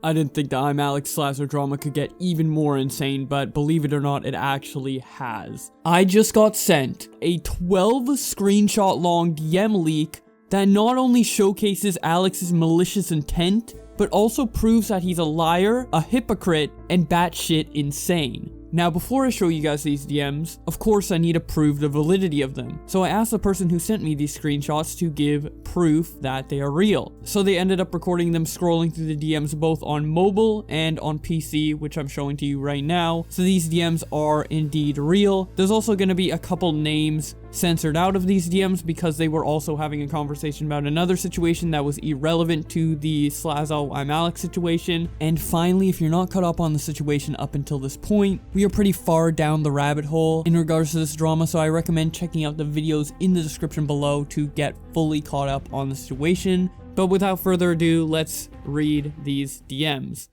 I didn't think the ImAllexx Slazo drama could get even more insane, but believe it or not, it actually has. I just got sent a 12 screenshot long DM leak that not only showcases Alex's malicious intent, but also proves that he's a liar, a hypocrite, and batshit insane. Now, before I show you guys these DMs, of course I need to prove the validity of them. So I asked the person who sent me these screenshots to give proof that they are real. So they ended up recording them scrolling through the DMs both on mobile and on PC, which I'm showing to you right now. So these DMs are indeed real. There's also going to be a couple names censored out of these DMs because they were also having a conversation about another situation that was irrelevant to the Slazo ImAllexx situation. And finally, if you're not caught up on the situation up until this point, we are pretty far down the rabbit hole in regards to this drama, so I recommend checking out the videos in the description below to get fully caught up on the situation. But without further ado, let's read these DMs.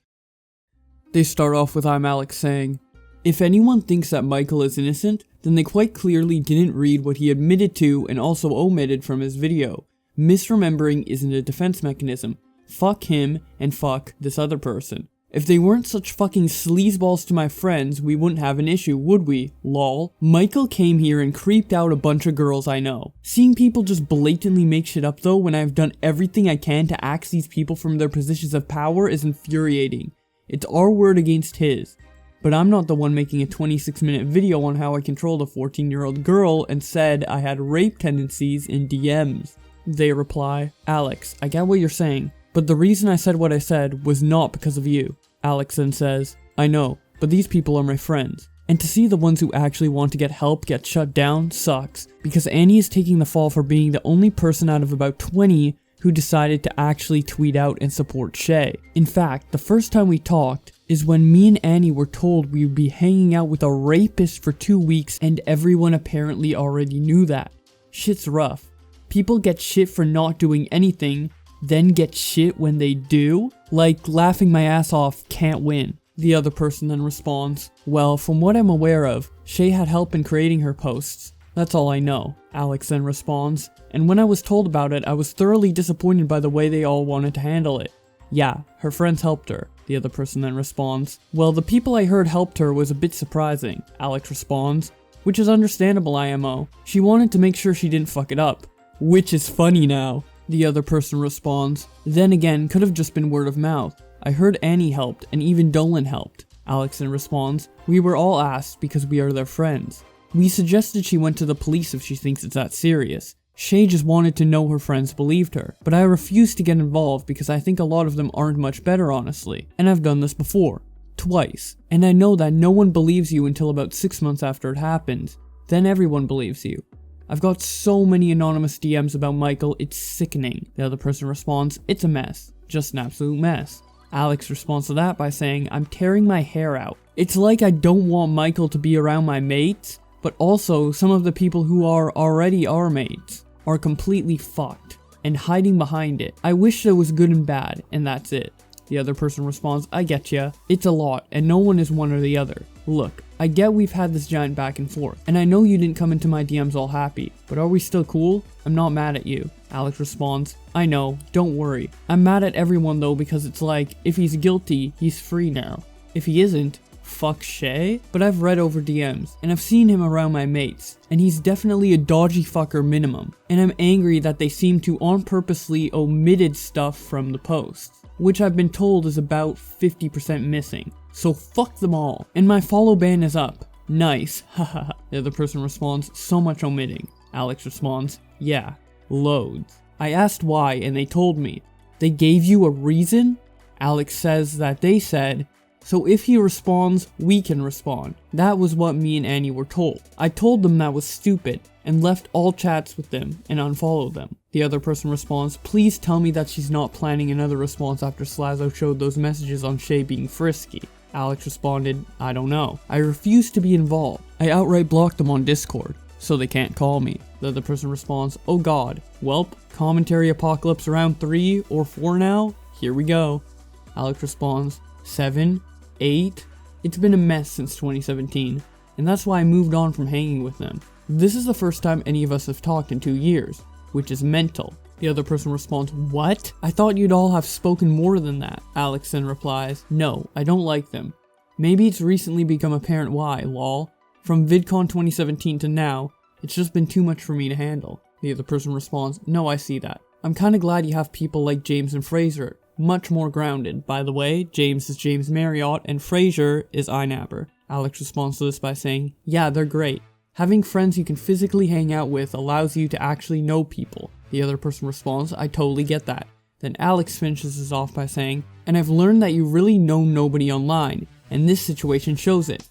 They start off with ImAllexx saying, "If anyone thinks that Michael is innocent, then they quite clearly didn't read what he admitted to and also omitted from his video. Misremembering isn't a defense mechanism. Fuck him and fuck this other person. If they weren't such fucking sleazeballs to my friends, we wouldn't have an issue, would we? Lol. Michael came here and creeped out a bunch of girls I know. Seeing people just blatantly make shit up though when I've done everything I can to axe these people from their positions of power is infuriating. It's our word against his. But I'm not the one making a 26-minute video on how I controlled a 14-year-old girl and said I had rape tendencies in DMs. They reply, "Alex, I get what you're saying, but the reason I said what I said was not because of you." Alex then says, "I know, but these people are my friends. And to see the ones who actually want to get help get shut down sucks, because Annie is taking the fall for being the only person out of about 20 who decided to actually tweet out and support Shay. In fact, the first time we talked is when me and Annie were told we would be hanging out with a rapist for 2 weeks and everyone apparently already knew that. Shit's rough. People get shit for not doing anything, then get shit when they do? Like, laughing my ass off can't win." The other person then responds, "Well, from what I'm aware of, Shay had help in creating her posts. That's all I know." Alex then responds, "And when I was told about it, I was thoroughly disappointed by the way they all wanted to handle it. Yeah, her friends helped her." The other person then responds, "Well, the people I heard helped her was a bit surprising." Alex responds, "Which is understandable, IMO. She wanted to make sure she didn't fuck it up. Which is funny now." The other person responds, "Then again, could have just been word of mouth. I heard Annie helped, and even Dolan helped." Alex then responds, "We were all asked because we are their friends. We suggested she went to the police if she thinks it's that serious. Shay just wanted to know her friends believed her, but I refused to get involved because I think a lot of them aren't much better, honestly. And I've done this before. Twice. And I know that no one believes you until about 6 months after it happens. Then everyone believes you. I've got so many anonymous DMs about Michael, it's sickening." The other person responds, "It's a mess. Just an absolute mess." Alex responds to that by saying, "I'm tearing my hair out. It's like I don't want Michael to be around my mates, but also some of the people who are already our mates are completely fucked and hiding behind it. I wish there was good and bad, and that's it." The other person responds, "I get ya. It's a lot, and no one is one or the other. Look, I get we've had this giant back and forth, and I know you didn't come into my DMs all happy, but are we still cool? I'm not mad at you." Alex responds, "I know, don't worry. I'm mad at everyone though because it's like, if he's guilty, he's free now. If he isn't, fuck Shay? But I've read over DMs, and I've seen him around my mates, and he's definitely a dodgy fucker minimum, and I'm angry that they seem to on purposely omitted stuff from the posts, which I've been told is about 50% missing. So fuck them all. And my follow ban is up. Nice, haha." The other person responds, "So much omitting." Alex responds, "Yeah, loads. I asked why and they told me. They gave you a reason?" Alex says that they said, "So if he responds, we can respond. That was what me and Annie were told. I told them that was stupid and left all chats with them and unfollowed them." The other person responds, "Please tell me that she's not planning another response after Slazo showed those messages on Shay being frisky." Alex responded, "I don't know. I refuse to be involved. I outright blocked them on Discord, so they can't call me." The other person responds, "Oh god. Welp, commentary apocalypse around 3 or 4 now? Here we go." Alex responds, 7, 8. It's been a mess since 2017, and that's why I moved on from hanging with them. This is the first time any of us have talked in 2 years, which is mental. The other person responds, "What? I thought you'd all have spoken more than that." Alex then replies, "No, I don't like them. Maybe it's recently become apparent why, lol. From VidCon 2017 to now, it's just been too much for me to handle." The other person responds, "No, I see that. I'm kinda glad you have people like James and Fraser. Much more grounded. By the way, James is James Marriott and Fraser is InAllexx." Alex responds to this by saying, "Yeah, they're great. Having friends you can physically hang out with allows you to actually know people." The other person responds, "I totally get that." Then Alex finishes this off by saying, "And I've learned that you really know nobody online, and this situation shows it.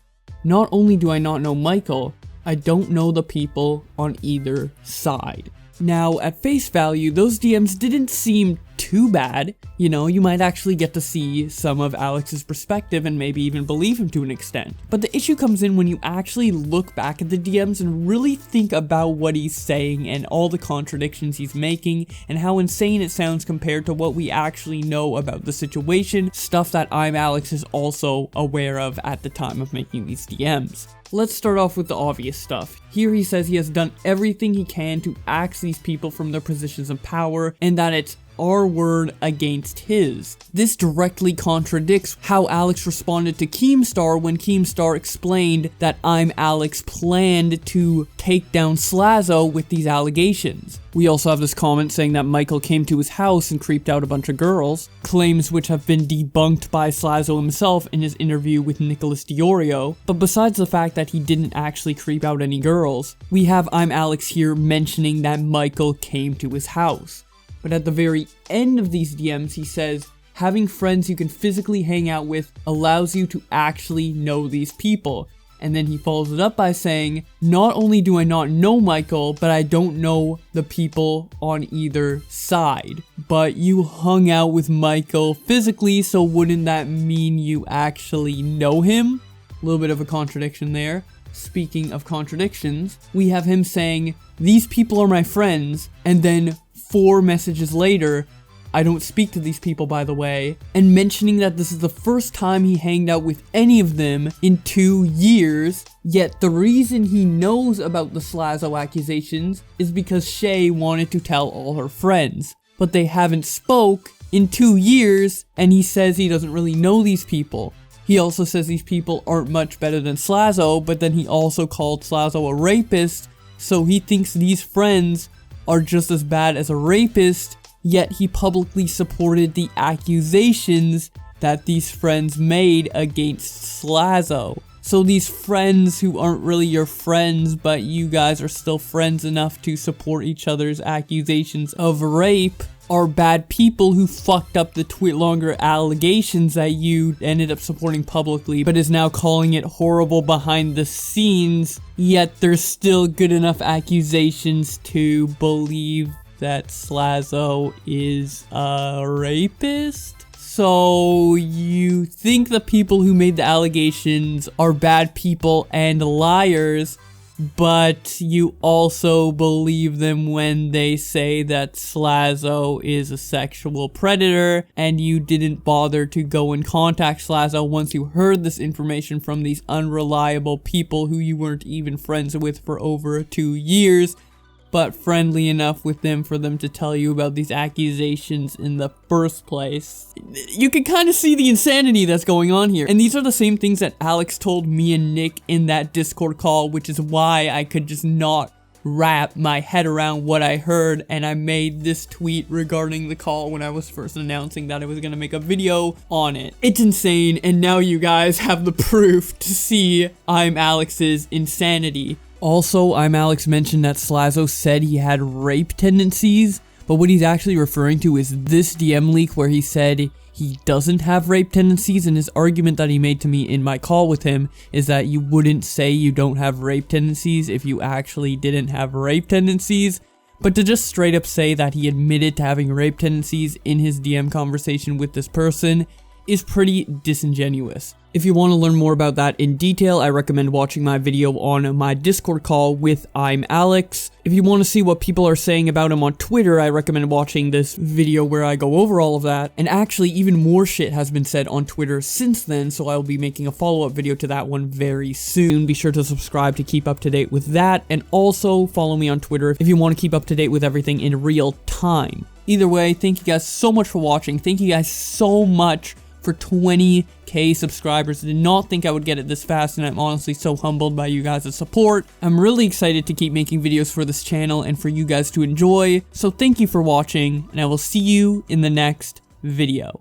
Not only do I not know Michael, I don't know the people on either side." Now, at face value, those DMs didn't seem too bad. You know, you might actually get to see some of Alex's perspective and maybe even believe him to an extent. But the issue comes in when you actually look back at the DMs and really think about what he's saying and all the contradictions he's making and how insane it sounds compared to what we actually know about the situation, stuff that ImAllexx is also aware of at the time of making these DMs. Let's start off with the obvious stuff. Here he says he has done everything he can to axe these people from their positions of power and that it's our word against his. This directly contradicts how Alex responded to Keemstar when Keemstar explained that ImAllexx planned to take down Slazo with these allegations. We also have this comment saying that Michael came to his house and creeped out a bunch of girls, claims which have been debunked by Slazo himself in his interview with Nicholas Diorio. But besides the fact that he didn't actually creep out any girls, we have ImAllexx here mentioning that Michael came to his house. But at the very end of these DMs, he says, having friends you can physically hang out with allows you to actually know these people. And then he follows it up by saying, not only do I not know Michael, but I don't know the people on either side. But you hung out with Michael physically, so wouldn't that mean you actually know him? A little bit of a contradiction there. Speaking of contradictions, we have him saying, these people are my friends, and then 4 messages later, I don't speak to these people by the way, and mentioning that this is the first time he hanged out with any of them in 2 years, yet the reason he knows about the Slazo accusations is because Shay wanted to tell all her friends, but they haven't spoke in 2 years, and he says he doesn't really know these people. He also says these people aren't much better than Slazo, but then he also called Slazo a rapist, so he thinks these friends are just as bad as a rapist, yet he publicly supported the accusations that these friends made against Slazo. So these friends who aren't really your friends, but you guys are still friends enough to support each other's accusations of rape, are bad people who fucked up the longer allegations that you ended up supporting publicly, but is now calling it horrible behind the scenes, yet there's still good enough accusations to believe that Slazo is a rapist? So you think the people who made the allegations are bad people and liars, but you also believe them when they say that Slazo is a sexual predator, and you didn't bother to go and contact Slazo once you heard this information from these unreliable people who you weren't even friends with for over 2 years, but friendly enough with them for them to tell you about these accusations in the first place. You can kind of see the insanity that's going on here. And these are the same things that Alex told me and Nick in that Discord call, which is why I could just not wrap my head around what I heard, and I made this tweet regarding the call when I was first announcing that I was gonna make a video on it. It's insane, and now you guys have the proof to see ImAllexx's insanity. Also, ImAllexx mentioned that Slazo said he had rape tendencies, but what he's actually referring to is this DM leak where he said he doesn't have rape tendencies, and his argument that he made to me in my call with him is that you wouldn't say you don't have rape tendencies if you actually didn't have rape tendencies. But to just straight up say that he admitted to having rape tendencies in his DM conversation with this person is pretty disingenuous. If you want to learn more about that in detail, I recommend watching my video on my Discord call with ImAllexx. If you want to see what people are saying about him on Twitter, I recommend watching this video where I go over all of that. And actually, even more shit has been said on Twitter since then, so I will be making a follow-up video to that one very soon. Be sure to subscribe to keep up to date with that, and also follow me on Twitter if you want to keep up to date with everything in real time. Either way, thank you guys so much for watching. Thank you guys so much for 20k subscribers. I did not think I would get it this fast, and I'm honestly so humbled by you guys' support. I'm really excited to keep making videos for this channel and for you guys to enjoy. So thank you for watching, and I will see you in the next video.